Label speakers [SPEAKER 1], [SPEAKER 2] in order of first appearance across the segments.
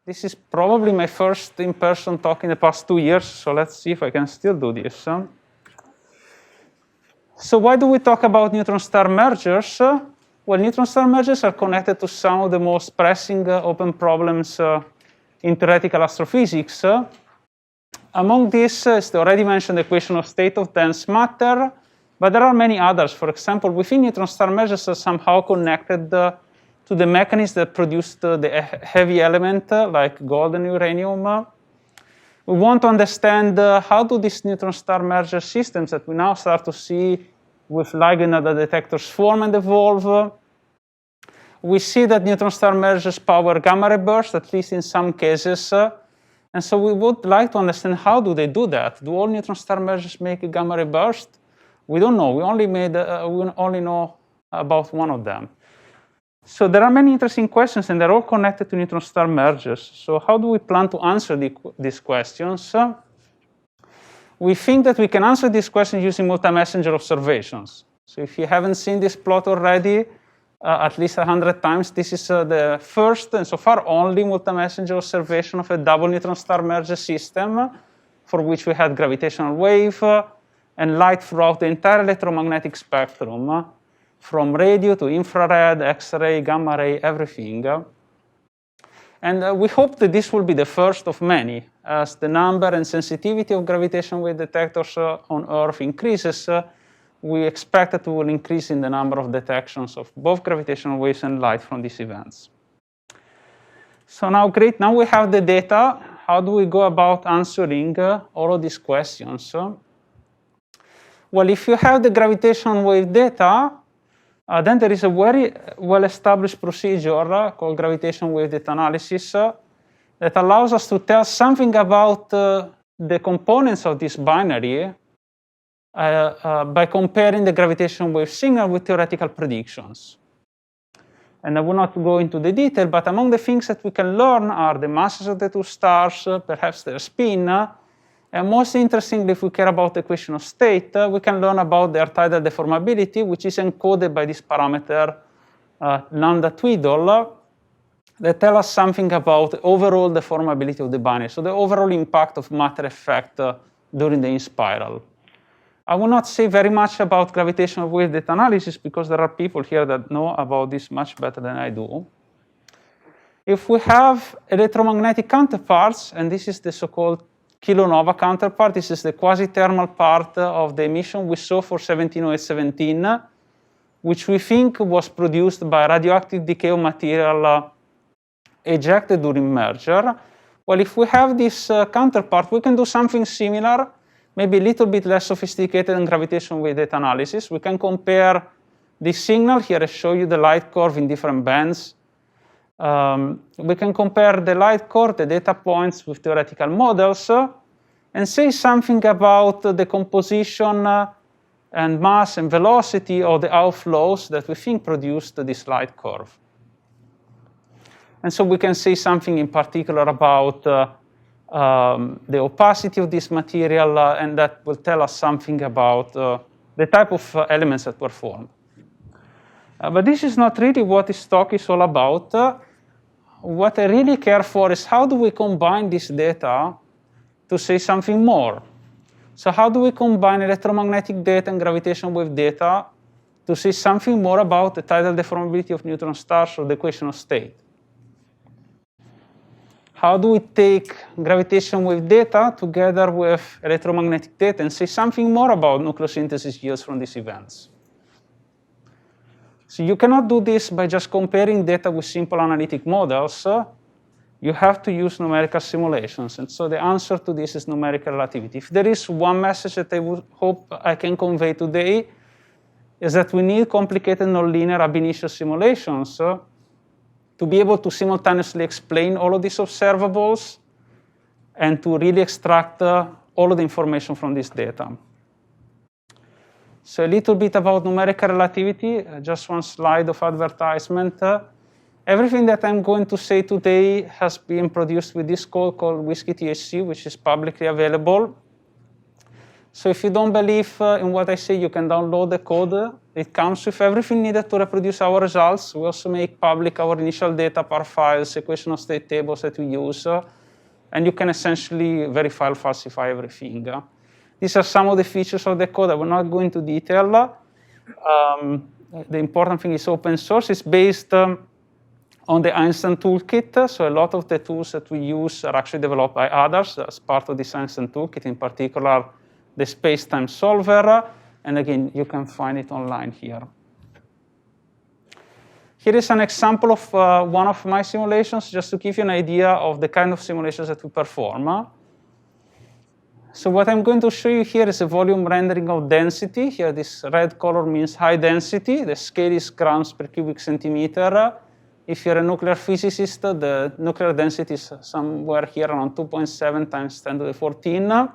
[SPEAKER 1] This is probably my first in-person talk in the past 2 years, so let's see if I can still do this. So why do we talk about neutron star mergers? Well, neutron star mergers are connected to some of the most pressing open problems in theoretical astrophysics. Among these is the already mentioned equation of state of dense matter, but there are many others. For example, we think neutron star mergers are somehow connected to the mechanisms that produced the heavy element like gold and uranium. We want to understand how do these neutron star merger systems that we now start to see with ligand detectors form and evolve. We see that neutron star mergers power gamma ray bursts, at least in some cases. And so we would like to understand how do they do that. Do all neutron star mergers make a gamma ray burst? We don't know. We only know about one of them. So there are many interesting questions, and they're all connected to neutron star mergers. So how do we plan to answer these questions? We think that we can answer these questions using multi-messenger observations. So if you haven't seen this plot already, at least 100 times, this is the first and so far only multi-messenger observation of a double neutron star merger system for which we had gravitational wave and light throughout the entire electromagnetic spectrum, from radio to infrared, X-ray, gamma ray, everything. And we hope that this will be the first of many. As the number and sensitivity of gravitational wave detectors on Earth increases, we expect that we will increase in the number of detections of both gravitational waves and light from these events. So now, great, now we have the data. How do we go about answering all of these questions? Well, if you have the gravitational wave data, then there is a very well-established procedure called gravitational wave data analysis that allows us to tell something about the components of this binary by comparing the gravitational wave signal with theoretical predictions. And I will not go into the detail, but among the things that we can learn are the masses of the two stars, perhaps their spin, and most interestingly, if we care about the equation of state, we can learn about their tidal deformability, which is encoded by this parameter lambda twiddle, that tell us something about the overall deformability of the binary, so the overall impact of matter effect during the in-spiral. I will not say very much about gravitational wave data analysis because there are people here that know about this much better than I do. If we have electromagnetic counterparts, and this is the so-called kilonova counterpart, this is the quasi-thermal part of the emission we saw for 170817, which we think was produced by radioactive decay of material ejected during merger. Well, if we have this counterpart, we can do something similar, maybe a little bit less sophisticated than gravitational wave data analysis. We can compare this signal. Here I show you the light curve in different bands. We can compare the light curve, the data points with theoretical models, and say something about the composition and mass and velocity of the outflows that we think produced this light curve. And so we can say something in particular about the opacity of this material, and that will tell us something about the type of elements that were formed. But this is not really what this talk is all about. What I really care for is how do we combine this data to say something more? So how do we combine electromagnetic data and gravitational wave data to say something more about the tidal deformability of neutron stars or the equation of state? How do we take gravitational wave data together with electromagnetic data and say something more about nucleosynthesis yields from these events? So you cannot do this by just comparing data with simple analytic models. You have to use numerical simulations. And so the answer to this is numerical relativity. If there is one message that I would hope I can convey today, is that we need complicated nonlinear ab initio simulations to be able to simultaneously explain all of these observables and to really extract all of the information from this data. So a little bit about numerical relativity, just one slide of advertisement. Everything that I'm going to say today has been produced with this code called Whisky THC, which is publicly available. So if you don't believe in what I say, you can download the code. It comes with everything needed to reproduce our results. We also make public our initial data, par files, equation of state tables that we use. And you can essentially verify or falsify everything. These are some of the features of the code. I will not go into detail. The important thing is open source. It's based on the Einstein toolkit. So a lot of the tools that we use are actually developed by others as part of this Einstein toolkit, in particular the space-time solver. And again, you can find it online here. Here is an example of one of my simulations, just to give you an idea of the kind of simulations that we perform. So what I'm going to show you here is a volume rendering of density. Here, this red color means high density. The scale is grams per cubic centimeter. If you're a nuclear physicist, the nuclear density is somewhere here around 2.7 times 10 to the 14.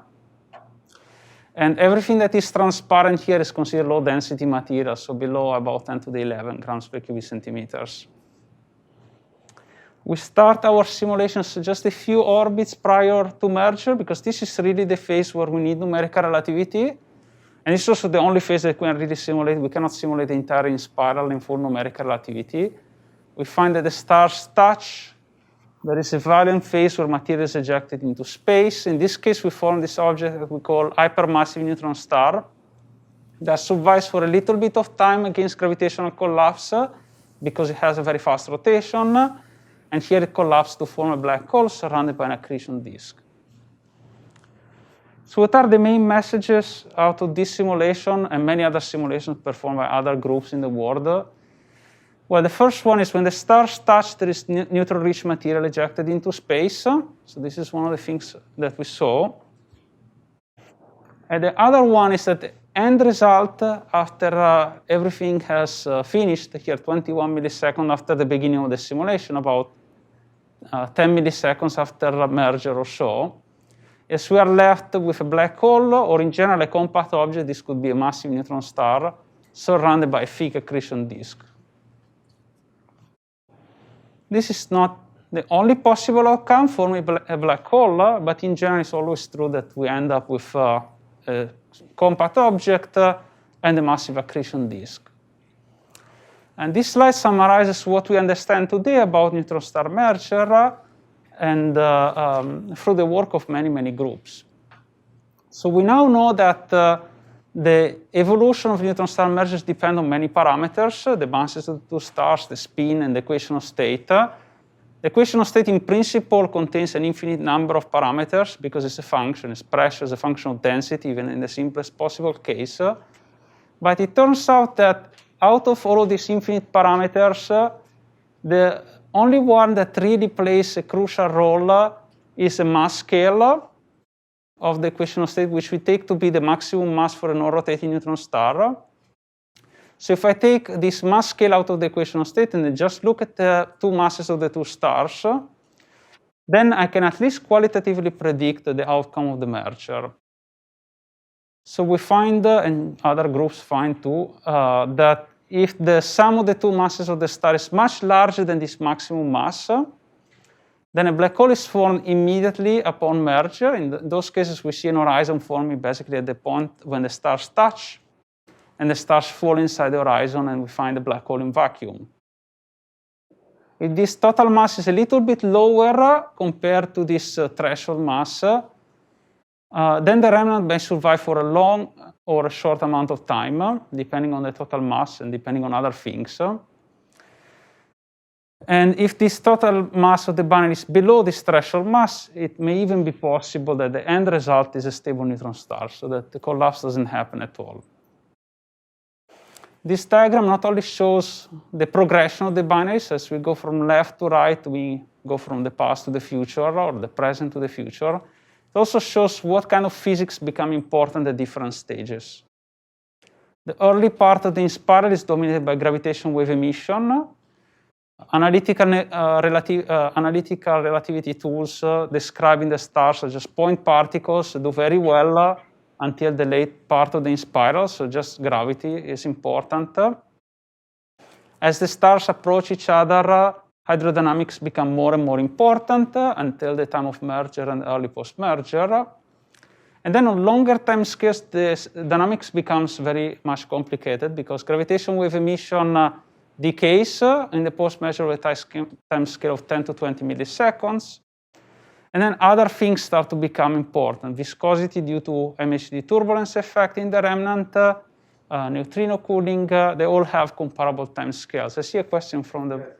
[SPEAKER 1] And everything that is transparent here is considered low-density material, so below about 10 to the 11 grams per cubic centimeters. We start our simulations just a few orbits prior to merger, because this is really the phase where we need numerical relativity. And it's also the only phase that we can really simulate. We cannot simulate the entire spiral in full numerical relativity. We find that the stars touch. There is a valiant phase where material is ejected into space. In this case, we form this object that we call hypermassive neutron star that survives for a little bit of time against gravitational collapse because it has a very fast rotation. And here it collapses to form a black hole surrounded by an accretion disk. So what are the main messages out of this simulation and many other simulations performed by other groups in the world? Well, the first one is when the stars touch, there is neutron-rich material ejected into space. So this is one of the things that we saw. And the other one is that the end result, after everything has finished, here 21 milliseconds after the beginning of the simulation, about 10 milliseconds after merger or so, is we are left with a black hole, or in general a compact object. This could be a massive neutron star surrounded by a thick accretion disk. This is not the only possible outcome for a black hole, but in general it's always true that we end up with a compact object and a massive accretion disk. And this slide summarizes what we understand today about neutron-star merger and through the work of many, many groups. So we now know that the evolution of neutron-star mergers depend on many parameters, the masses of the two stars, the spin, and the equation of state. The equation of state, in principle, contains an infinite number of parameters because it's a function, it's pressure, it's a function of density, even in the simplest possible case. But it turns out that out of all of these infinite parameters, the only one that really plays a crucial role is a mass scale of the equation of state, which we take to be the maximum mass for a non-rotating neutron star. So if I take this mass scale out of the equation of state and then just look at the two masses of the two stars, then I can at least qualitatively predict the outcome of the merger. So we find, and other groups find too, that if the sum of the two masses of the star is much larger than this maximum mass, then a black hole is formed immediately upon merger. In those cases, we see an horizon forming basically at the point when the stars touch, and the stars fall inside the horizon, and we find a black hole in vacuum. If this total mass is a little bit lower compared to this threshold mass, then the remnant may survive for a long or a short amount of time, depending on the total mass and depending on other things. And if this total mass of the binary is below this threshold mass, it may even be possible that the end result is a stable neutron star, so that the collapse doesn't happen at all. This diagram not only shows the progression of the binaries. As we go from left to right, we go from the past to the future, or the present to the future. It also shows what kind of physics become important at different stages. The early part of the spiral is dominated by gravitational wave emission. Analytical relativity tools describing the stars as just point particles do very well until the late part of the spiral, so just gravity is important. As the stars approach each other, hydrodynamics become more and more important until the time of merger and early post-merger. And then on longer time scales, the dynamics becomes very much complicated because gravitation wave emission decays in the Postmerger with a time scale of 10 to 20 milliseconds. And then other things start to become important. Viscosity due to MHD turbulence effect in the remnant, neutrino cooling, they all have comparable time scales. I see a question from the...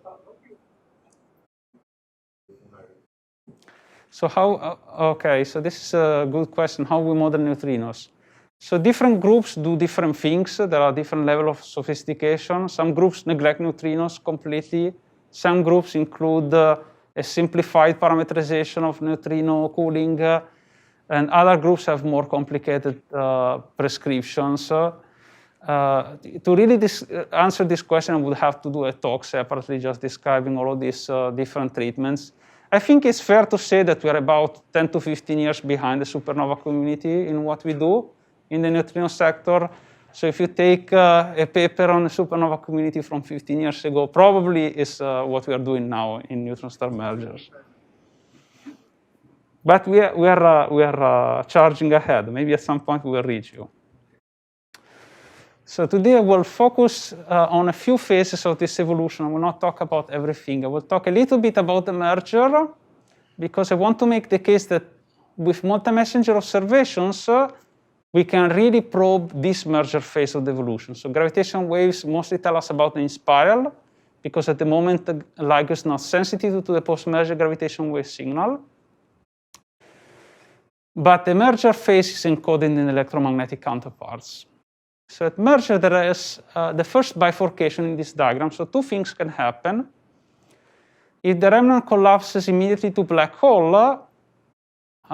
[SPEAKER 1] So how, okay, so this is a good question, how we model neutrinos. So different groups do different things. There are different levels of sophistication. Some groups neglect neutrinos completely. Some groups include a simplified parameterization of neutrino cooling, and other groups have more complicated prescriptions. To really answer this question, I would have to do a talk separately, just describing all of these different treatments. I think it's fair to say that we're about 10 to 15 years behind the supernova community in what we do in the neutrino sector. So if you take a paper on the supernova community from 15 years ago, probably is what we are doing now in neutron star mergers. But we are charging ahead. Maybe at some point we will reach you. So today I will focus on a few phases of this evolution. I will not talk about everything. I will talk a little bit about the merger, because I want to make the case that with multi-messenger observations, we can really probe this merger phase of the evolution. So gravitational waves mostly tell us about the in-spiral, because at the moment the LIGO is not sensitive to the post-merger gravitational wave signal. But the merger phase is encoded in electromagnetic counterparts. So at merger, there is the first bifurcation in this diagram. So two things can happen. If the remnant collapses immediately to black hole,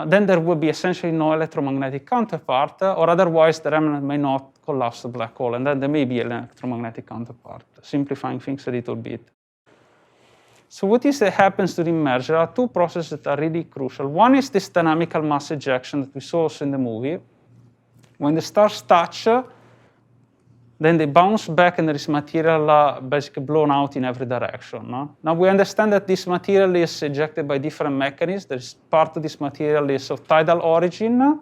[SPEAKER 1] then there will be essentially no electromagnetic counterpart, or otherwise the remnant may not collapse to black hole, and then there may be an electromagnetic counterpart, simplifying things a little bit. So what is that happens during merger? There are two processes that are really crucial. One is this dynamical mass ejection that we saw also in the movie. When the stars touch, then they bounce back and there is material basically blown out in every direction. No? Now we understand that this material is ejected by different mechanisms. There's part of this material is of tidal origin,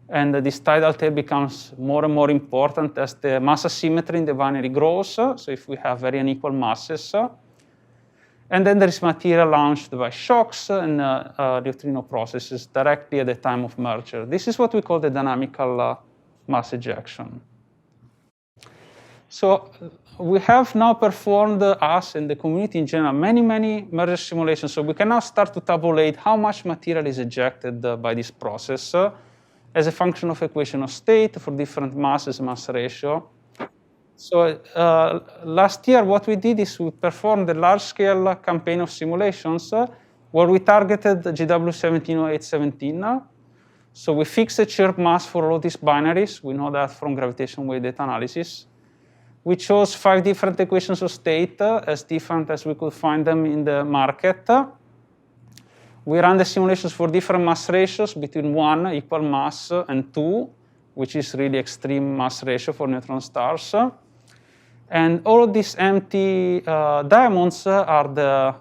[SPEAKER 1] and this tidal tail becomes more and more important as the mass asymmetry in the binary grows, so if we have very unequal masses. And then there is material launched by shocks and neutrino processes directly at the time of merger. This is what we call the dynamical mass ejection. So we have now performed, us and the community in general, many merger simulations. So we can now start to tabulate how much material is ejected by this process as a function of equation of state for different masses, mass ratio. So last year, what we did is we performed a large-scale campaign of simulations where we targeted GW170817. So we fixed the chirp mass for all these binaries. We know that from gravitational wave data analysis. We chose 5 different equations of state, as different as we could find them in the market. We ran the simulations for different mass ratios between 1 equal mass and 2, which is really extreme mass ratio for neutron stars. And all of these empty diamonds are the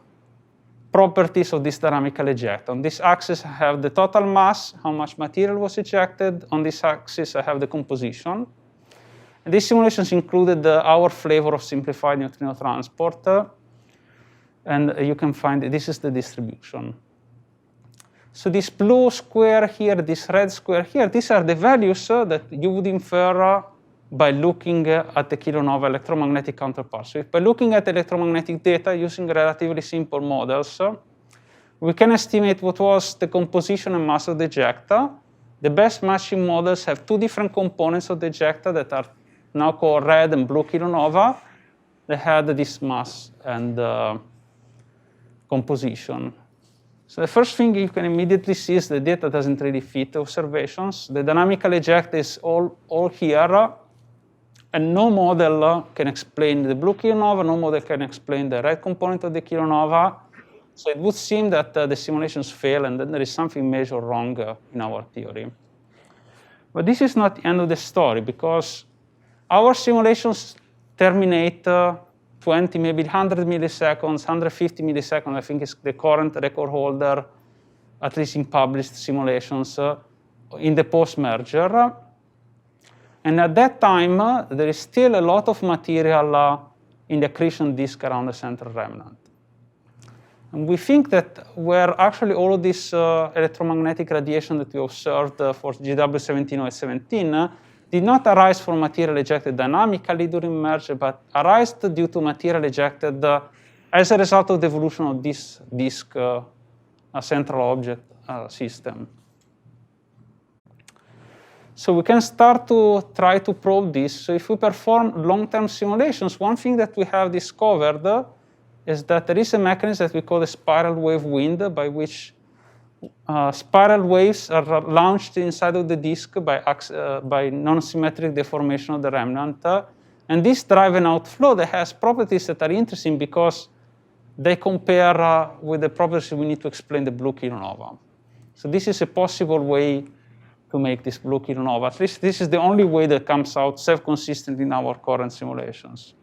[SPEAKER 1] properties of this dynamical eject. On this axis, I have the total mass, how much material was ejected. On this axis, I have the composition. And these simulations included our flavor of simplified neutrino transport. And you can find this is the distribution. So this blue square here, this red square here, these are the values that you would infer by looking at the kilonova electromagnetic counterpart. So if by looking at electromagnetic data using relatively simple models, we can estimate what was the composition and mass of the ejecta. The best matching models have 2 different components of the ejecta that are now called red and blue kilonova. They had this mass and composition. So the first thing you can immediately see is the data doesn't really fit the observations. The dynamical ejecta is all here, and no model can explain the blue kilonova, no model can explain the red component of the kilonova. So it would seem that the simulations fail and then there is something major wrong in our theory. But this is not the end of the story, because our simulations terminate 20, maybe 100 milliseconds, 150 milliseconds, I think is the current record holder, at least in published simulations, in the post-merger. And at that time, there is still a lot of material in the accretion disk around the central remnant. And we think that where actually all of this electromagnetic radiation that we observed for GW17017 did not arise from material ejected dynamically during merger, but arise due to material ejected as a result of the evolution of this disk central object system. So we can start to try to probe this. So if we perform long-term simulations, one thing that we have discovered is that there is a mechanism that we call the spiral wave wind, by which spiral waves are launched inside of the disk by non-symmetric deformation of the remnant. And this drive an outflow that has properties that are interesting because they compare with the properties we need to explain the blue kilonova. So this is a possible way to make this blue kilonova. At least this is the only way that comes out self-consistent in our current simulations.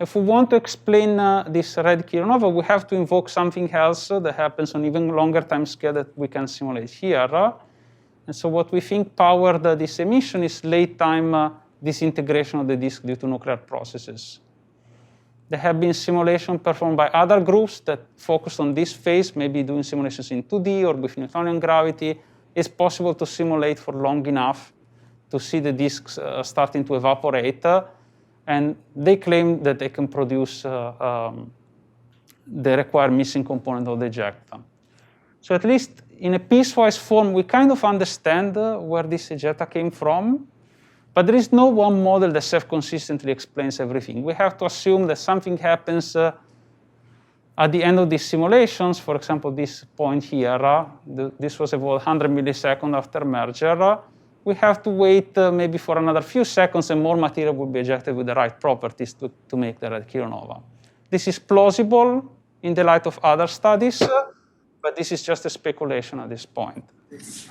[SPEAKER 1] If we want to explain this red kilonova, we have to invoke something else that happens on even longer time scale that we can simulate here. And so what we think powered this emission is late time disintegration of the disk due to nuclear processes. There have been simulations performed by other groups that focused on this phase, maybe doing simulations in 2D or with Newtonian gravity. It's possible to simulate for long enough to see the disks starting to evaporate. And they claim that they can produce the required missing component of the ejecta. So at least in a piecewise form, we kind of understand where this ejecta came from. But there is no one model that self-consistently explains everything. We have to assume that something happens at the end of these simulations. For example, this point here, this was about 100 milliseconds after merger. We have to wait maybe for another few seconds and more material will be ejected with the right properties to make the red kilonova. This is plausible in the light of other studies, but this is just a speculation at this point.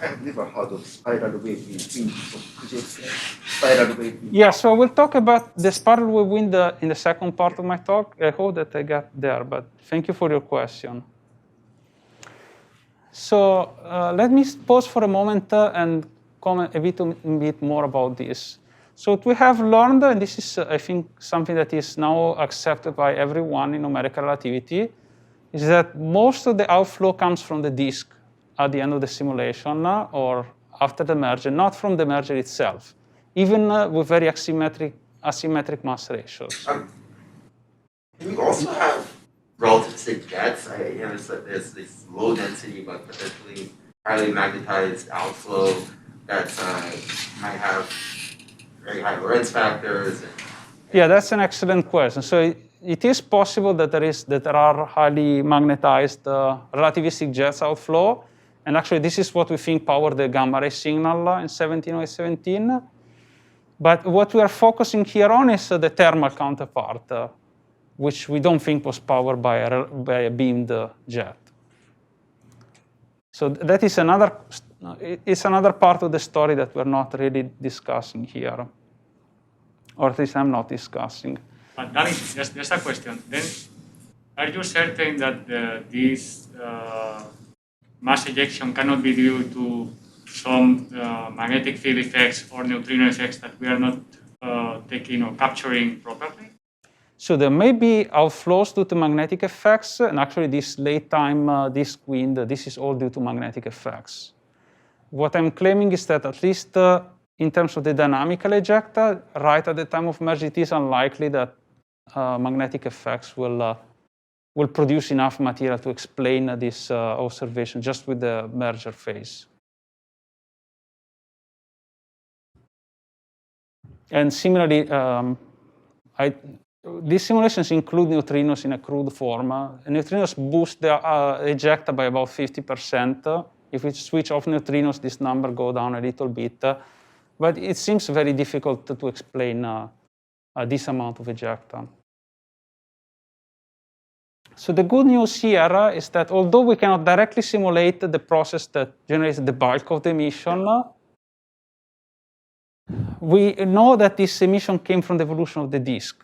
[SPEAKER 2] I've never heard of spiral wave wind, so could you explain spiral wave wind?
[SPEAKER 1] Yeah, so we'll talk about the spiral wave wind in the second part of my talk. I hope that I got there, but thank you for your question. So let me pause for a moment and comment a bit more about this. So what we have learned, and this is, I think, something that is now accepted by everyone in numerical relativity, is that most of the outflow comes from the disk at the end of the simulation or after the merger, not from the merger itself, even with very asymmetric mass ratios.
[SPEAKER 3] Can you also have relative state jets? I noticed that there's this low density but potentially highly magnetized outflow that might have very high Lorentz factors.
[SPEAKER 1] Yeah, that's an excellent question. So it is possible that there are highly magnetized relativistic jets outflow. And actually, this is what we think powered the gamma ray signal in 17017. But what we are focusing here on is the thermal counterpart, which we don't think was powered by a beamed jet. So that is another part of the story that we're not really discussing here, or at least I'm not discussing.
[SPEAKER 4] But Danny, just a question. Then, are you certain that this mass ejection cannot be due to some magnetic field effects or neutrino effects that we are not taking or capturing properly?
[SPEAKER 1] So there may be outflows due to magnetic effects, and actually this late time disk wind, this is all due to magnetic effects. What I'm claiming is that at least in terms of the dynamical ejecta, right at the time of merge, it is unlikely that magnetic effects will produce enough material to explain this observation just with the merger phase. And similarly, these simulations include neutrinos in a crude form. Neutrinos boost the ejecta by about 50%. If we switch off neutrinos, this number goes down a little bit. But it seems very difficult to explain this amount of ejecta. So the good news here is that although we cannot directly simulate the process that generates the bulk of the emission, we know that this emission came from the evolution of the disk.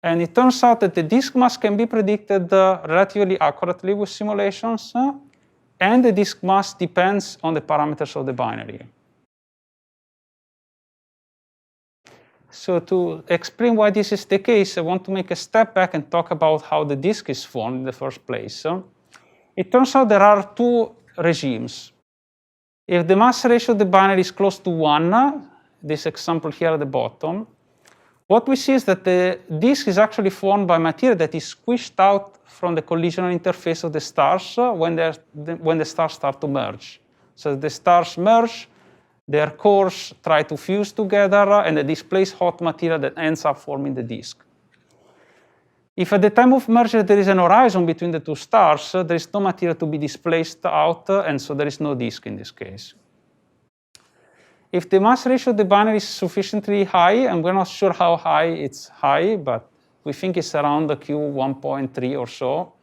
[SPEAKER 1] And it turns out that the disk mass can be predicted relatively accurately with simulations. and the disk mass depends on the parameters of the binary. So to explain why this is the case, I want to make a step back and talk about how the disk is formed in the first place. It turns out there are two regimes. If the mass ratio of the binary is close to 1, this example here at the bottom, what we see is that the disk is actually formed by material that is squished out from the collisional interface of the stars when the stars start to merge. So the stars merge, their cores try to fuse together, and they displace hot material that ends up forming the disk. If at the time of merger there is an horizon between the two stars, there is no material to be displaced out, and so there is no disk in this case. If the mass ratio of the binary is sufficiently high, and we're not sure how high it's high, but we think it's around the Q 1.3 or so,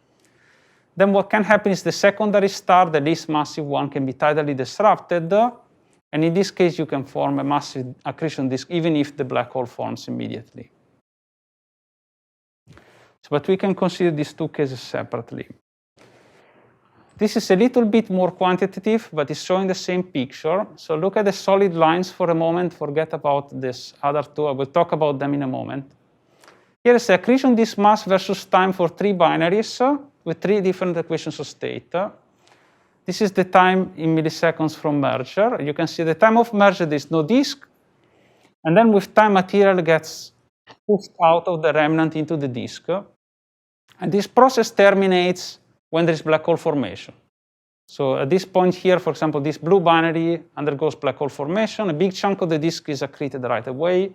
[SPEAKER 1] then what can happen is the secondary star, the least massive one, can be tidally disrupted, and in this case you can form a massive accretion disk even if the black hole forms immediately. But we can consider these two cases separately. This is a little bit more quantitative, but it's showing the same picture. So look at the solid lines for a moment. Forget about this other two. I will talk about them in a moment. Here is the accretion disk mass versus time for 3 binaries with 3 different equations of state. This is the time in milliseconds from merger. You can see the time of merger, there is no disk. And then with time, material gets pushed out of the remnant into the disk. And this process terminates when there is black hole formation. So at this point here, for example, this blue binary undergoes black hole formation. A big chunk of the disk is accreted right away.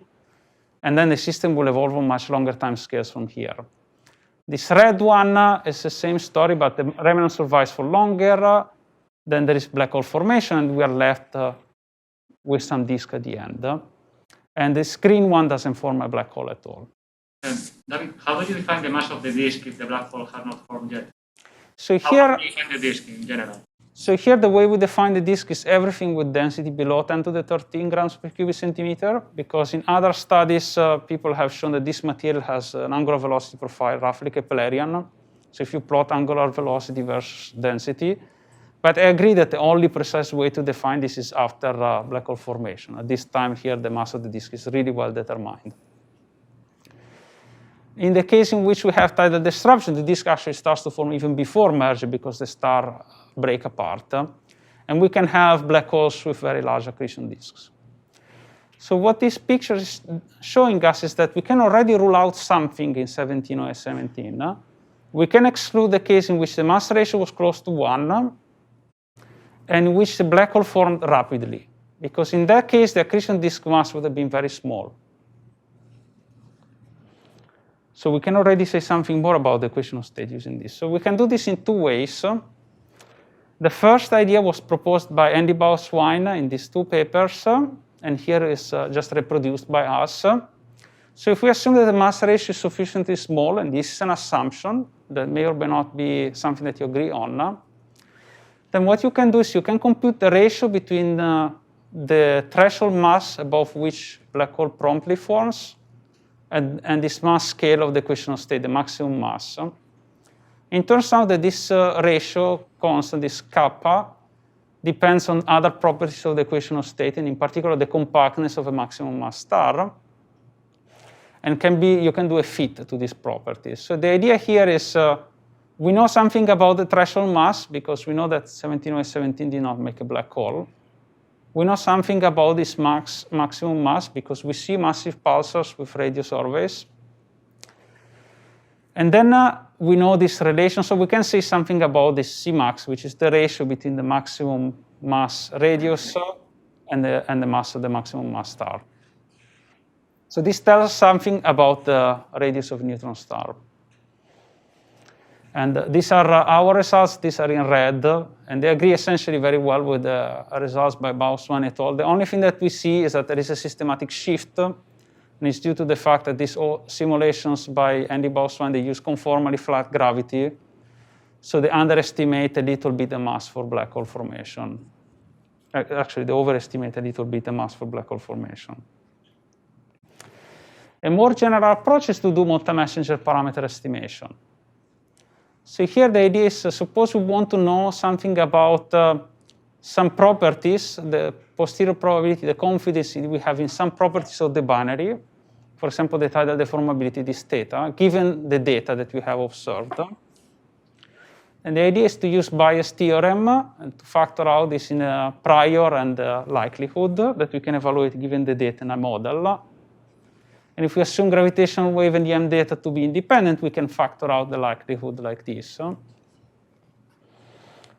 [SPEAKER 1] And then the system will evolve on much longer time scales from here. This red one is the same story, but the remnant survives for longer. Then there is black hole formation, and we are left with some disk at the end. And this green one doesn't form a black hole at all.
[SPEAKER 4] David, how do you define the mass of the disk if the black hole has not formed yet?
[SPEAKER 1] So
[SPEAKER 4] How
[SPEAKER 1] here,
[SPEAKER 4] do you define the disk in general?
[SPEAKER 1] So here the way we define the disk is everything with density below 10 to the 13 grams per cubic centimeter, because in other studies, people have shown that this material has an angular velocity profile roughly Keplerian. So if you plot angular velocity versus density, but I agree that the only precise way to define this is after black hole formation. At this time here, the mass of the disk is really well determined. In the case in which we have tidal disruption, the disk actually starts to form even before merger because the stars break apart. And we can have black holes with very large accretion disks. So what this picture is showing us is that we can already rule out something in 170S17. We can exclude the case in which the mass ratio was close to 1 and in which the black hole formed rapidly, because in that case, the accretion disk mass would have been very small. So we can already say something more about the equation of state using this. So we can do this in 2 ways. The first idea was proposed by Andy Bauswine in these 2 papers, and here is just reproduced by us. So if we assume that the mass ratio is sufficiently small, and this is an assumption that may or may not be something that you agree on, then what you can do is you can compute the ratio between the threshold mass above which black hole promptly forms and this mass scale of the equation of state, the maximum mass. It turns out that this ratio constant, this kappa, depends on other properties of the equation of state, and in particular the compactness of a maximum mass star. And you can do a fit to these properties. So the idea here is we know something about the threshold mass because we know that 17OS17 did not make a black hole. We know something about this maximum mass because we see massive pulsars with radio surveys. And then we know this relation, so we can say something about this Cmax, which is the ratio between the maximum mass radius and the mass of the maximum mass star. So this tells us something about the radius of a neutron star. And these are our results. These are in red, and they agree essentially very well with the results by Bauswine et al. The only thing that we see is that there is a systematic shift, and it's due to the fact that these simulations by Andy Bauswine, they use conformally flat gravity, so they underestimate a little bit the mass for black hole formation. Actually, they overestimate a little bit the mass for black hole formation. A more general approach is to do multi-messenger parameter estimation. So here the idea is, suppose we want to know something about some properties, the posterior probability, the confidence we have in some properties of the binary, for example, the tidal deformability, this theta, given the data that we have observed. And the idea is to use Bayes' theorem and to factor out this in a prior and likelihood that we can evaluate given the data in a model. And if we assume gravitational wave and EM data to be independent, we can factor out the likelihood like this.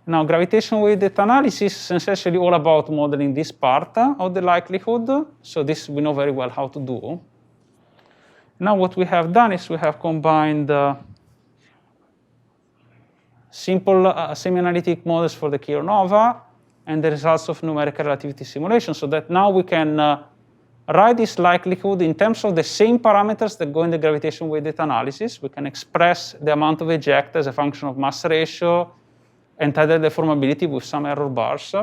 [SPEAKER 1] Now, gravitational wave data analysis is essentially all about modeling this part of the likelihood. So this we know very well how to do. Now, what we have done is we have combined simple semi-analytic models for the Kirov and the results of numerical relativity simulation, so that now we can write this likelihood in terms of the same parameters that go in the gravitational wave data analysis. We can express the amount of ejecta as a function of mass ratio and tidal deformability with some error bars.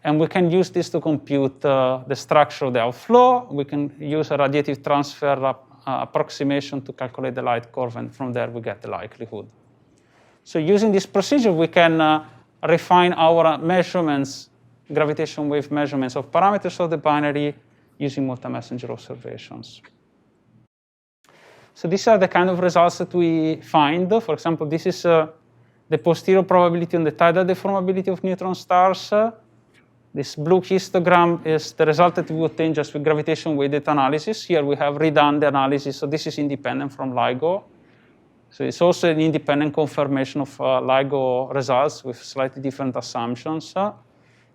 [SPEAKER 1] And we can use this to compute the structure of the outflow. We can use a radiative transfer approximation to calculate the light curve, and from there we get the likelihood. So using this procedure, we can refine our measurements, gravitational wave measurements of parameters of the binary using multi-messenger observations. So these are the kind of results that we find. For example, this is the posterior probability on the tidal deformability of neutron stars. This blue histogram is the result that we obtain just with gravitational wave data analysis. Here we have redone the analysis, so this is independent from LIGO. So it's also an independent confirmation of LIGO results with slightly different assumptions.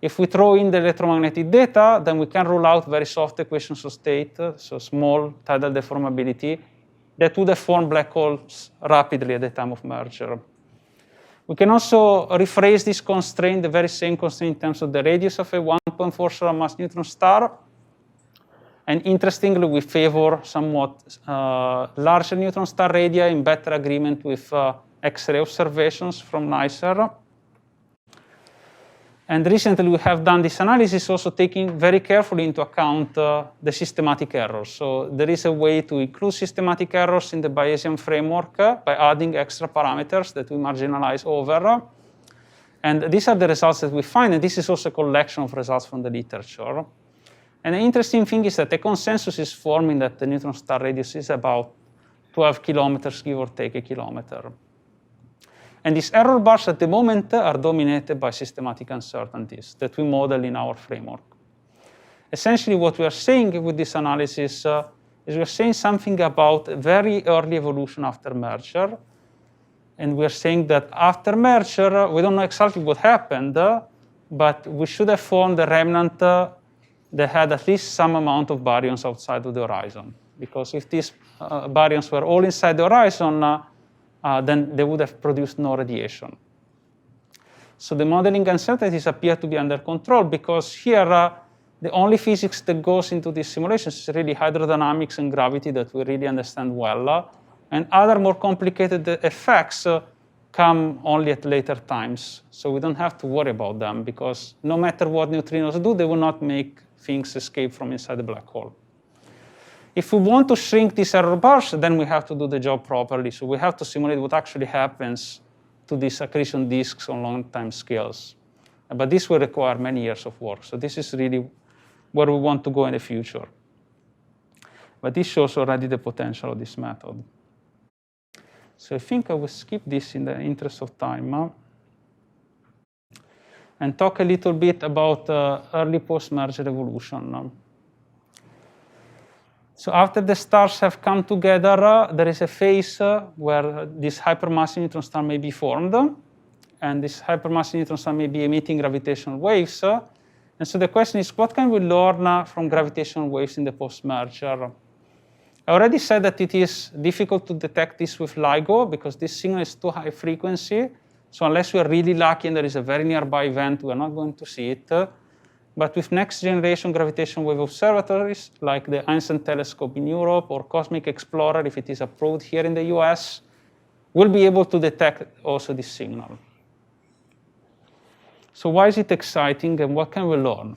[SPEAKER 1] If we throw in the electromagnetic data, then we can rule out very soft equations of state, so small tidal deformability, that would deform black holes rapidly at the time of merger. We can also rephrase this constraint, the very same constraint in terms of the radius of a 1.4 solar mass neutron star. And interestingly, we favor somewhat larger neutron star radii in better agreement with X-ray observations from NICER. And recently, we have done this analysis also taking very carefully into account the systematic errors. So there is a way to include systematic errors in the Bayesian framework by adding extra parameters that we marginalize over. And these are the results that we find, and this is also a collection of results from the literature. And the interesting thing is that the consensus is forming that the neutron star radius is about 12 kilometers, give or take a kilometer. And these error bars at the moment are dominated by systematic uncertainties that we model in our framework. Essentially, what we are saying with this analysis is we are saying something about very early evolution after merger. And we are saying that after merger, we don't know exactly what happened, but we should have formed a remnant that had at least some amount of baryons outside of the horizon. Because if these baryons were all inside the horizon, then they would have produced no radiation. So the modeling uncertainties appear to be under control because here the only physics that goes into these simulations is really hydrodynamics and gravity that we really understand well. And other more complicated effects come only at later times. So we don't have to worry about them because no matter what neutrinos do, they will not make things escape from inside the black hole. If we want to shrink these error bars, then we have to do the job properly. So we have to simulate what actually happens to these accretion disks on long time scales. But this will require many years of work. So this is really where we want to go in the future. But this shows already the potential of this method. So I think I will skip this in the interest of time. And talk a little bit about early post-merger evolution. So after the stars have come together, there is a phase where this hypermassive neutron star may be formed. And this hypermassive neutron star may be emitting gravitational waves. And so the question is, what can we learn from gravitational waves in the post-merger? I already said that it is difficult to detect this with LIGO because this signal is too high frequency. So unless we are really lucky and there is a very nearby event, we are not going to see it. But with next generation gravitational wave observatories, like the Einstein telescope in Europe or Cosmic Explorer, if it is approved here in the US, we'll be able to detect also this signal. So why is it exciting and what can we learn?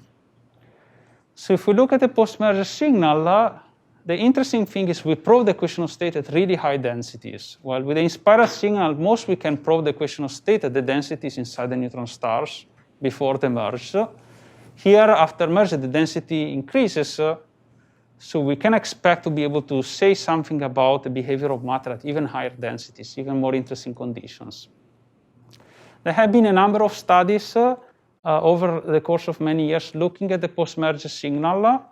[SPEAKER 1] So if we look at the post-merger signal, the interesting thing is we probe the equation of state at really high densities. While with the inspiral signal, most we can probe the equation of state at the densities inside the neutron stars before the merge. Here, after merge, the density increases, so we can expect to be able to say something about the behavior of matter at even higher densities, even more interesting conditions. There have been a number of studies over the course of many years looking at the post-merge signal.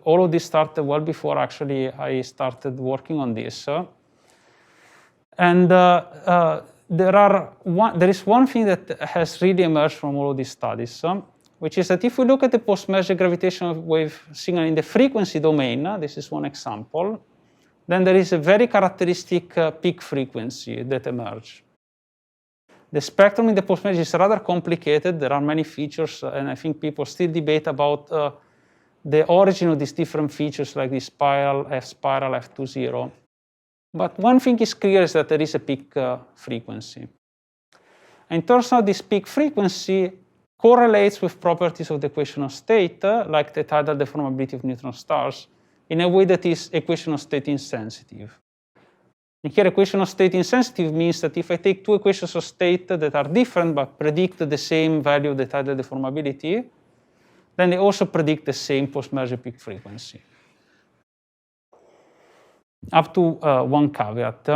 [SPEAKER 1] All of this started well before actually I started working on this. And there is one thing that has really emerged from all of these studies, which is that if we look at the post-merger gravitational wave signal in the frequency domain, this is one example, then there is a very characteristic peak frequency that emerges. The spectrum in the post-merger is rather complicated. There are many features, and I think people still debate about the origin of these different features, like the spiral, F20. But one thing is clear is that there is a peak frequency. And it turns out this peak frequency correlates with properties of the equation of state, like the tidal deformability of neutron stars, in a way that is equation of state insensitive. And here, equation of state insensitive means that if I take two equations of state that are different but predict the same value of the tidal deformability, then they also predict the same post-merger peak frequency. Up to one caveat.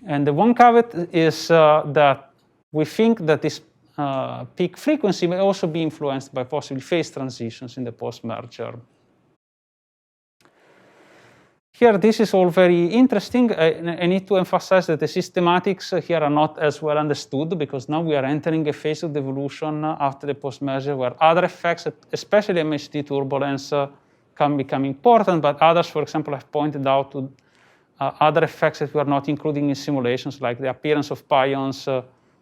[SPEAKER 1] And the one caveat is that we think that this peak frequency may also be influenced by possibly phase transitions in the post-merger. Here, this is all very interesting. I need to emphasize that the systematics here are not as well understood, because now we are entering a phase of the evolution after the post-merger where other effects, especially MHD turbulence, can become important, but others, for example, have pointed out to other effects that we are not including in simulations, like the appearance of pions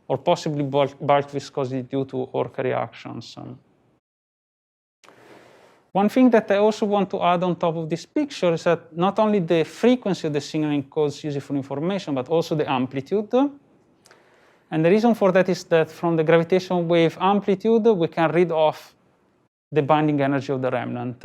[SPEAKER 1] or possibly bulk viscosity due to Orca reactions. One thing that I also want to add on top of this picture is that not only the frequency of the signal encodes useful information, but also the amplitude. And the reason for that is that from the gravitational wave amplitude, we can read off the binding energy of the remnant.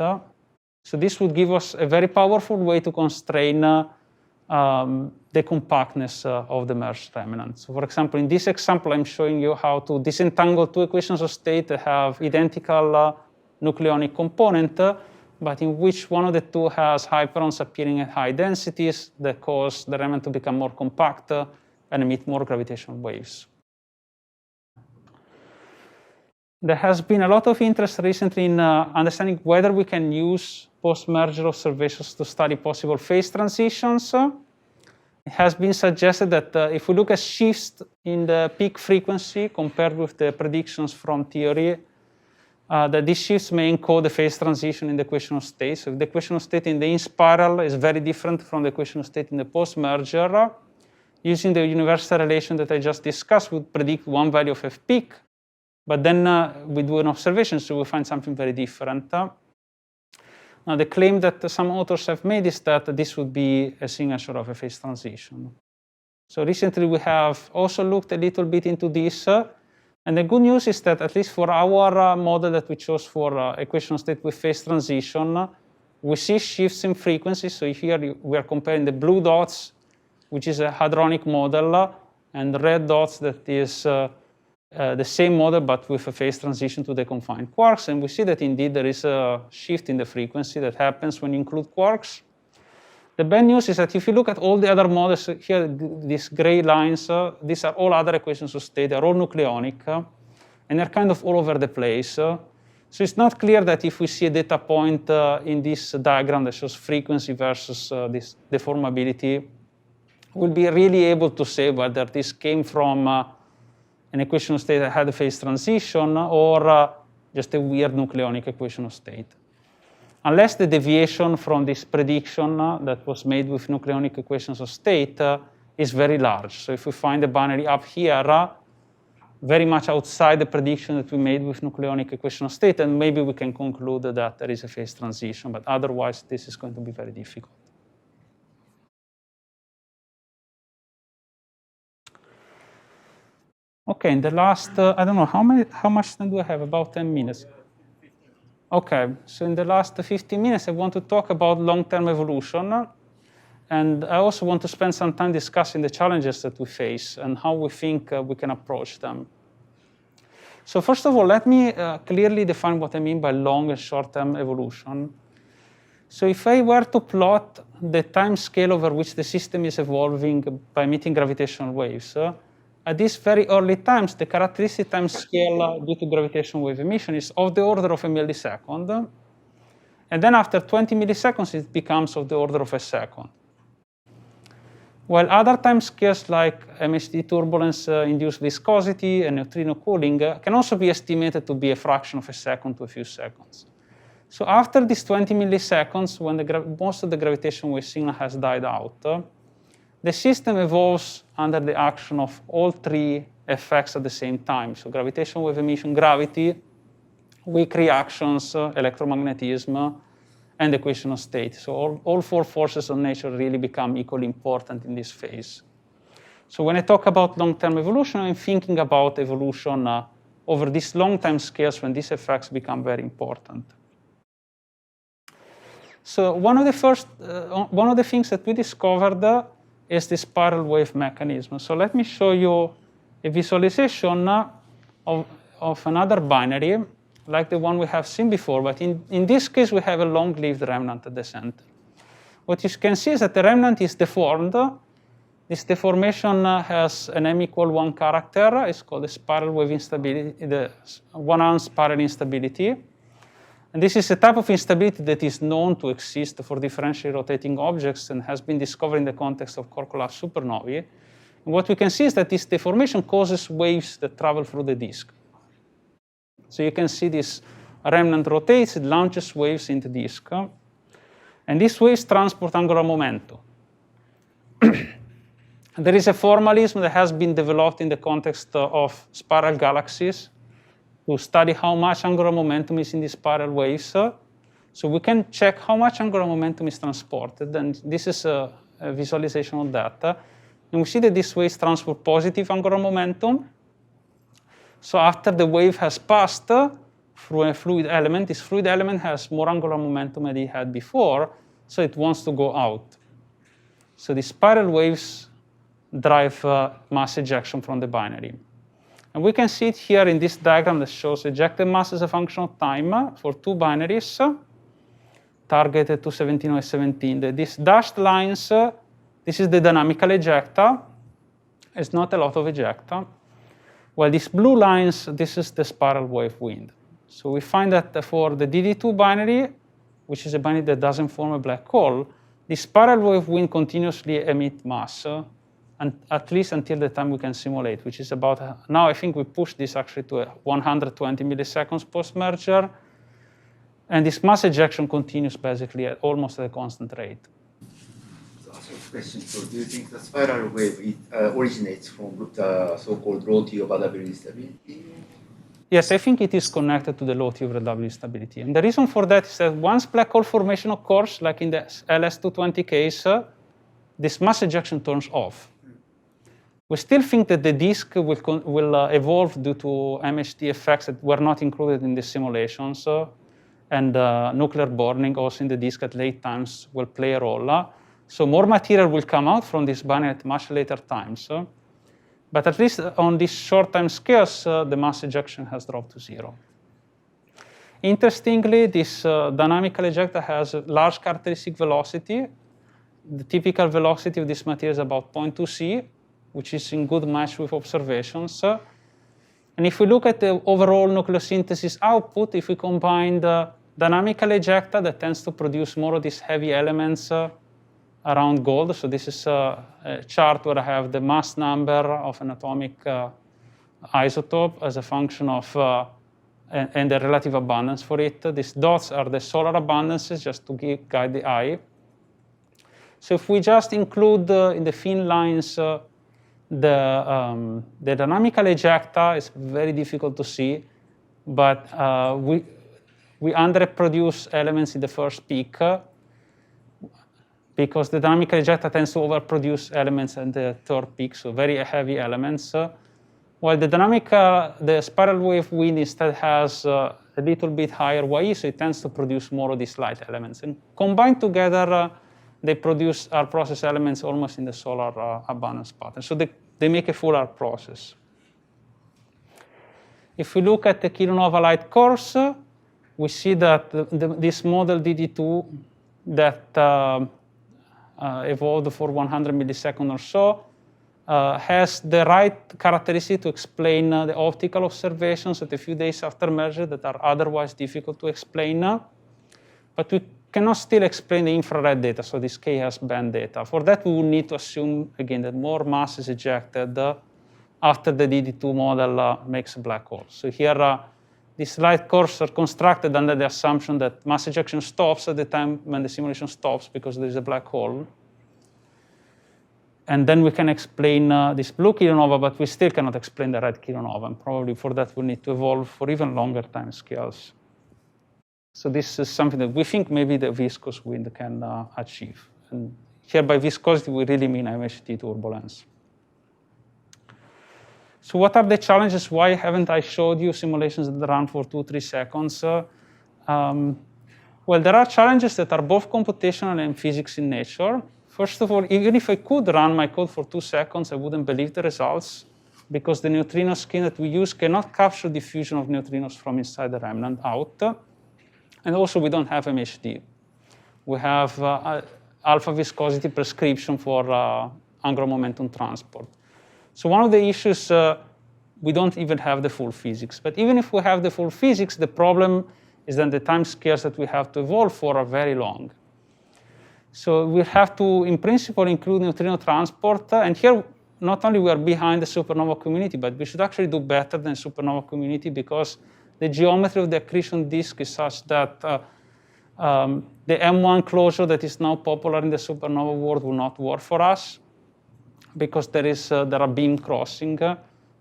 [SPEAKER 1] So this would give us a very powerful way to constrain the compactness of the merged remnant. So for example, in this example, I'm showing you how to disentangle two equations of state that have identical nucleonic component, but in which one of the two has hyperons appearing at high densities that cause the remnant to become more compact and emit more gravitational waves. There has been a lot of interest recently in understanding whether we can use post-merger observations to study possible phase transitions. It has been suggested that if we look at shifts in the peak frequency compared with the predictions from theory, that these shifts may encode the phase transition in the equation of state. So if the equation of state in the in-spiral is very different from the equation of state in the post-merger, using the universal relation that I just discussed would predict one value of f peak, but then we do an observation, so we find something very different. Now, the claim that some authors have made is that this would be a signature of a phase transition. So recently, we have also looked a little bit into this. And the good news is that at least for our model that we chose for equation of state with phase transition, we see shifts in frequency. So here we are comparing the blue dots, which is a hadronic model, and the red dots that is the same model but with a phase transition to the confined quarks. And we see that indeed there is a shift in the frequency that happens when you include quarks. The bad news is that if you look at all the other models here, these gray lines, these are all other equations of state. They're all nucleonic, and they're kind of all over the place. So it's not clear that if we see a data point in this diagram that shows frequency versus this deformability, we'll be really able to say whether this came from an equation of state that had a phase transition or just a weird nucleonic equation of state. Unless the deviation from this prediction that was made with nucleonic equations of state is very large. So if we find a binary up here, very much outside the prediction that we made with nucleonic equation of state, and maybe we can conclude that there is a phase transition, but otherwise this is going to be very difficult. Okay, in the last, I don't know, how much time do I have? About 10 minutes. Okay, so in the last 15 minutes, I want to talk about long-term evolution. And I also want to spend some time discussing the challenges that we face and how we think we can approach them. So first of all, let me clearly define what I mean by long and short-term evolution. So if I were to plot the time scale over which the system is evolving by emitting gravitational waves, at these very early times, the characteristic time scale due to gravitational wave emission is of the order of a millisecond. And then after 20 milliseconds, it becomes of the order of a second. While other time scales like MHD turbulence induced viscosity and neutrino cooling can also be estimated to be a fraction of a second to a few seconds. So after these 20 milliseconds, when most of the gravitational wave signal has died out, the system evolves under the action of all three effects at the same time. So gravitational wave emission, gravity, weak reactions, electromagnetism, and the equation of state. So all four forces of nature really become equally important in this phase. So when I talk about long-term evolution, I'm thinking about evolution over these long time scales when these effects become very important. So one of the things that we discovered is the spiral wave mechanism. So let me show you a visualization of another binary, like the one we have seen before, but in this case, we have a long-lived remnant at the center. What you can see is that the remnant is deformed. This deformation has an m=1 character. It's called the spiral wave instability, the one-arm spiral instability. And this is a type of instability that is known to exist for differentially rotating objects and has been discovered in the context of core collapse supernovae. And what we can see is that this deformation causes waves that travel through the disk. So you can see this remnant rotates, it launches waves into the disk. And these waves transport angular momentum. There is a formalism that has been developed in the context of spiral galaxies to study how much angular momentum is in these spiral waves. So we can check how much angular momentum is transported, and this is a visualization of that. And we see that these waves transport positive angular momentum. So after the wave has passed through a fluid element, this fluid element has more angular momentum than it had before, so it wants to go out. So the spiral waves drive mass ejection from the binary. And we can see it here in this diagram that shows ejected mass as a function of time for two binaries, targeted to 17 or 17. These dashed lines, this is the dynamical ejecta. It's not a lot of ejecta. While these blue lines, this is the spiral wave wind. So we find that for the DD2 binary, which is a binary that doesn't form a black hole, the spiral wave wind continuously emit mass, and at least until the time we can simulate, which is about, now I think we pushed this actually to 120 milliseconds post-merger, and this mass ejection continues basically at almost at a constant rate.
[SPEAKER 2] Question. So do you think the spiral wave originates from the so-called low T over W instability?
[SPEAKER 1] Yes, I think it is connected to the low T over W instability. And the reason for that is that once black hole formation occurs, like in the LS220 case, this mass ejection turns off. We still think that the disk will evolve due to MHD effects that were not included in the simulations, and nuclear burning also in the disk at late times will play a role. So more material will come out from this binary at much later times. But at least on these short time scales, the mass ejection has dropped to 0. Interestingly, this dynamical ejecta has a large characteristic velocity. The typical velocity of this material is about 0.2 c, which is in good match with observations. And if we look at the overall nucleosynthesis output, if we combine the dynamical ejecta that tends to produce more of these heavy elements around gold. So this is a chart where I have the mass number of an atomic isotope as a function of and the relative abundance for it. These dots are the solar abundances, just to guide the eye. So if we just include in the thin lines the dynamical ejecta, it's very difficult to see, but we underproduce elements in the first peak, because the dynamical ejecta tends to overproduce elements at the third peak, so very heavy elements. While the spiral wave wind instead has a little bit higher YE, so it tends to produce more of these light elements. And combined together, they produce R process elements almost in the solar abundance pattern. So they make a full R process. If we look at the kilonova light course, we see that this model DD2 that evolved for 100 milliseconds or so has the right characteristic to explain the optical observations at a few days after merger that are otherwise difficult to explain. But we cannot still explain the infrared data, so this K-has band data. For that, we will need to assume, again, that more mass is ejected after the DD2 model makes a black hole. So here, these light curves are constructed under the assumption that mass ejection stops at the time when the simulation stops because there is a black hole. And then we can explain this blue kilonova, but we still cannot explain the red kilonova. And probably for that, we need to evolve for even longer time scales. So this is something that we think maybe the viscous wind can achieve. And here by viscosity, we really mean MHD turbulence. So what are the challenges? Why haven't I showed you simulations that run for 2-3 seconds? Well, there are challenges that are both computational and physics in nature. First of all, even if I could run my code for 2 seconds, I wouldn't believe the results because the neutrino scheme that we use cannot capture diffusion of neutrinos from inside the remnant out. And also, we don't have MHD. We have alpha viscosity prescription for angular momentum transport. So one of the issues, we don't even have the full physics. But even if we have the full physics, the problem is that the time scales that we have to evolve for are very long. So we have to, in principle, include neutrino transport. And here, not only we are behind the supernova community, but we should actually do better than supernova community because the geometry of the accretion disk is such that the M1 closure that is now popular in the supernova world will not work for us because there are beam crossing.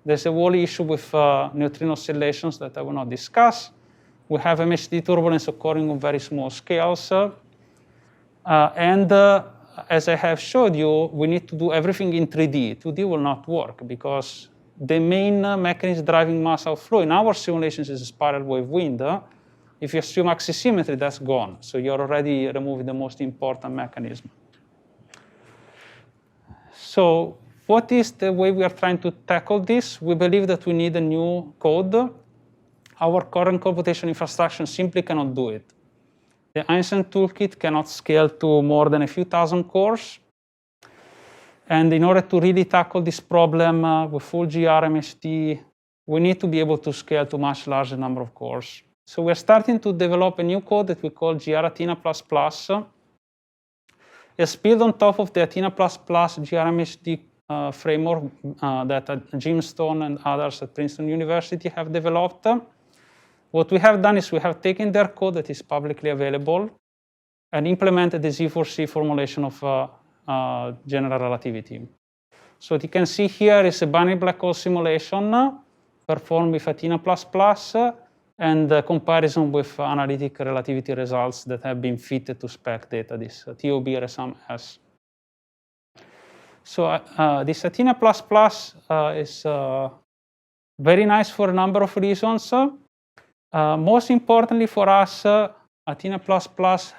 [SPEAKER 1] There's a whole issue with neutrino oscillations that I will not discuss. We have MHD turbulence occurring on very small scales. As I have showed you, we need to do everything in 3D. 2D will not work because the main mechanism driving mass outflow in our simulations is a spiral wave wind. If you assume axisymmetry, that's gone. So you're already removing the most important mechanism. So what is the way we are trying to tackle this? We believe that we need a new code. Our current computation infrastructure simply cannot do it. The Einstein toolkit cannot scale to more than a few thousand cores. And in order to really tackle this problem with full GR MHD, we need to be able to scale to much larger number of cores. So we're starting to develop a new code that we call GRAthena++. It's built on top of the Athena++ GRMHD framework that Jim Stone and others at Princeton University have developed. What we have done is we have taken their code that is publicly available and implemented the Z4C formulation of general relativity. So what you can see here is a binary black hole simulation performed with Athena++ and a comparison with analytic relativity results that have been fitted to spec data, this TOB resum S. So this Athena++ is very nice for a number of reasons. Most importantly for us, Athena++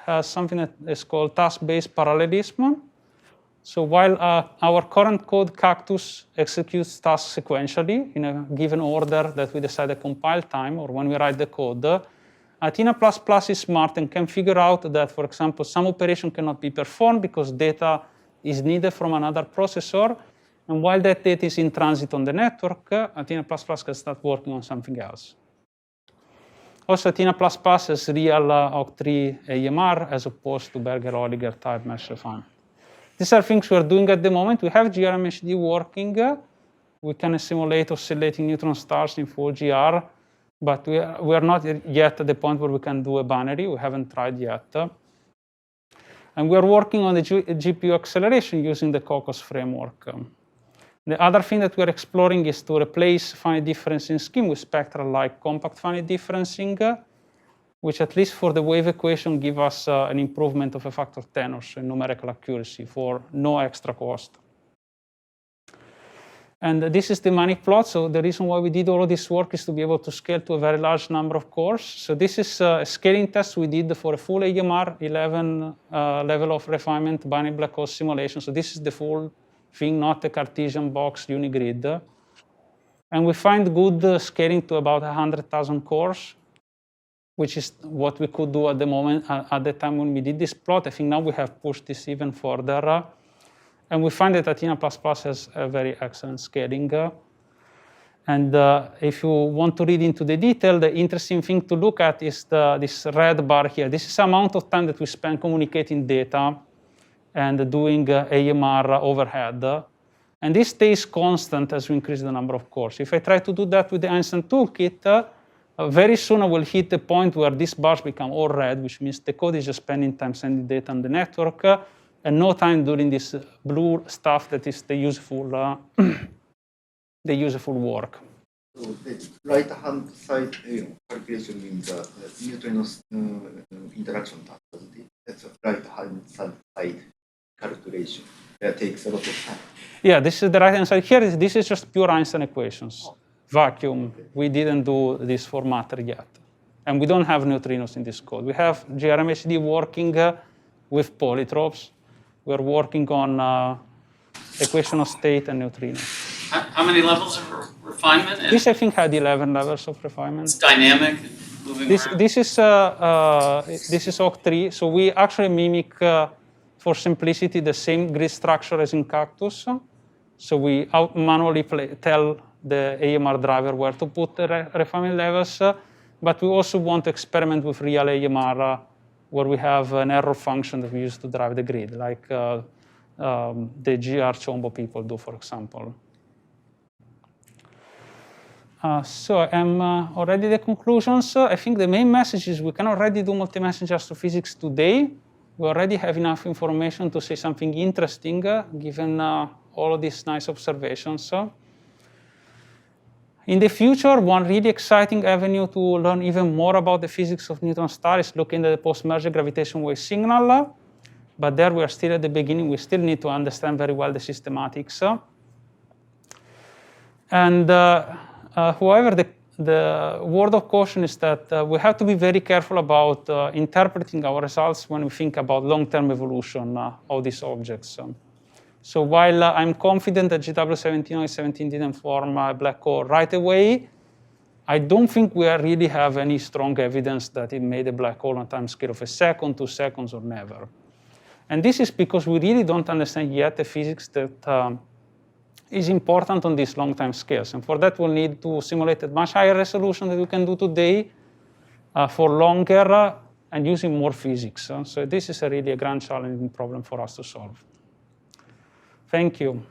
[SPEAKER 1] has something that is called task-based parallelism. So while our current code Cactus executes tasks sequentially in a given order that we decide at compile time or when we write the code, Athena++ is smart and can figure out that, for example, some operation cannot be performed because data is needed from another processor. And while that data is in transit on the network, Athena++ can start working on something else. Also, Athena++ has real Occ3 AMR as opposed to Berger-Oeliger type mesh refinement. These are things we are doing at the moment. We have GRMHD working. We can simulate oscillating neutron stars in full GR, but we are not yet at the point where we can do a binary. We haven't tried yet. And we are working on the GPU acceleration using the COCOS framework. The other thing that we are exploring is to replace finite differencing scheme with spectral-like compact finite differencing, which at least for the wave equation give us an improvement of a factor 10 or so in numerical accuracy for no extra cost. And this is the manic plot. So the reason why we did all of this work is to be able to scale to a very large number of cores. So this is a scaling test we did for a full AMR 11 level of refinement binary black hole simulation. So this is the full thing, not a Cartesian box unigrid. And we find good scaling to about 100,000 cores, which is what we could do at the moment, at the time when we did this plot. I think now we have pushed this even further. And we find that Athena++ has a very excellent scaling. And if you want to read into the detail, the interesting thing to look at is this red bar here. This is the amount of time that we spend communicating data and doing AMR overhead. And this stays constant as we increase the number of cores. If I try to do that with the Einstein toolkit, very soon I will hit the point where these bars become all red, which means the code is just spending time sending data on the network, and no time doing this blue stuff that is the useful, the useful work.
[SPEAKER 2] So the right-hand side calculation means the neutrino interaction task. That's a right-hand side calculation. That takes a lot of time.
[SPEAKER 1] Yeah, this is the right-hand side. Here, this is just pure Einstein equations. Vacuum. Okay. We didn't do this for matter yet. And we don't have neutrinos in this code. We have GRMHD working with polytropes. We're working on equation of state and neutrinos.
[SPEAKER 5] How many levels of refinement?
[SPEAKER 1] This, I think, had 11 levels of refinement.
[SPEAKER 5] It's dynamic, moving around?
[SPEAKER 1] This is OC3. So we actually mimic, for simplicity, the same grid structure as in Cactus. So we manually tell the AMR driver where to put the refinement levels. But we also want to experiment with real AMR where we have an error function that we use to drive the grid, like the GR Chombo people do, for example. So I'm already the conclusions. I think the main message is we can already do multi-messenger astrophysics today. We already have enough information to say something interesting, given all of these nice observations. In the future, one really exciting avenue to learn even more about the physics of neutron stars is looking at the post-merger gravitational wave signal. But there we are still at the beginning. We still need to understand very well the systematics. And however, the word of caution is that we have to be very careful about interpreting our results when we think about long-term evolution of these objects. So while I'm confident that GW17 didn't form a black hole right away, I don't think we really have any strong evidence that it made a black hole on a time scale of a second, 2 seconds, or never. And this is because we really don't understand yet the physics that is important on these long time scales. And for that, we'll need to simulate at much higher resolution than we can do today for longer and using more physics. So this is really a grand challenging problem for us to solve. Thank you.